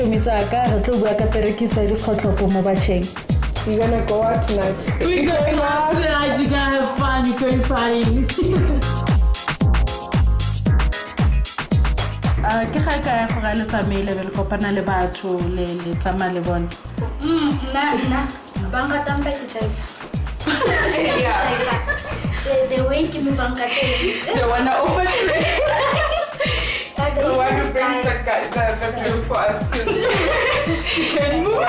dishomi tsaka re tlo bua ka perekisa dikgotlopo mo batšheng. You gonna go out tonight? We're going out tonight. You gonna have fun. You're going partying. Ke ga ka go ga le tsamaile le kopana le batho le tsama le bona. Na ba ngata mpa ke jive. The way to move on They wanna offer tricks. The one who brings the drinks for us because she can move.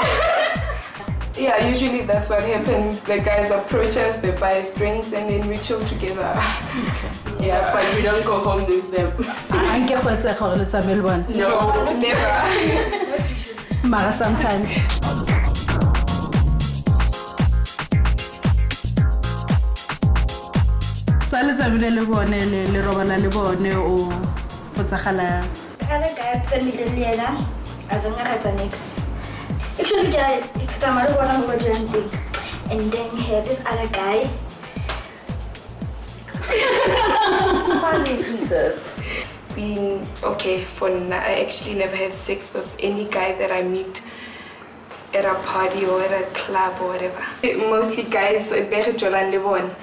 Yeah, usually that's what happens. The guys approach us, they buy us drinks, and then we chill together. Yeah, but we don't go home with them. No, never. Mara sometimes. Sale tsabile le bone le robala le bone o potsagala. Ala guy tsamile le yena as a ngata next. Actually, guy, tsamara bona mo doing thing. And then here this other guy. Being okay for now, I actually never have sex with any guy that I meet at a party or at a club or whatever. Mostly guys, better Jolan Levon.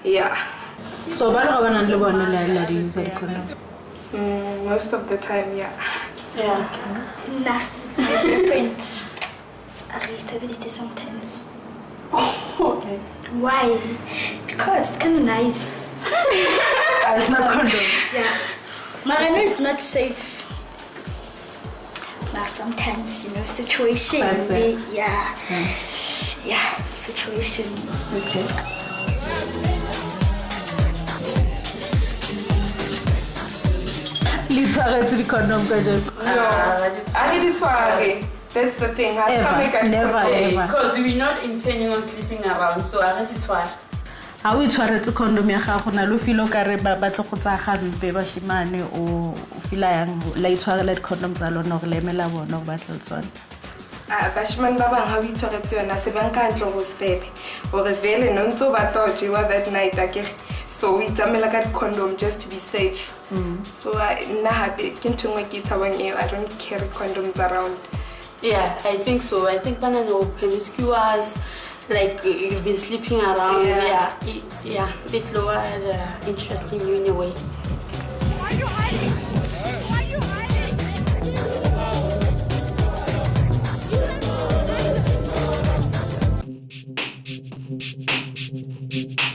Yeah. So, ba re bana le bona la di use the condom? Most of the time, yeah. Yeah. Nah, my girlfriend. I irritability sometimes. Okay. Why? Because it's kind of nice. It's not condom. Yeah. But I know it's not safe. But sometimes, you know, situation. Yeah. Yeah, situation. Okay. Let's the condom. No, I need it to That's the thing. I never, ever. Because we're not intending on sleeping around, so I think it's fine. How we try to condom ya gago na lo filo ka re ba tlo go tsa gampe ba shimane o fila yang la itshwarela di condom tsa lona go lemela bona go batla tsone. Bashman ba bang ha o itshwaretse yona se ba nka ntlo go sefebe gore vele no ntse ba tla jewa that night akere so we tsamela ka condom just to be safe. So nna happy ke ntwe ngwe ke tsabang I don't carry condoms around. Yeah, I think so. I think when no promiscuous, like you've been sleeping around, yeah, it lower the interest in you in a way.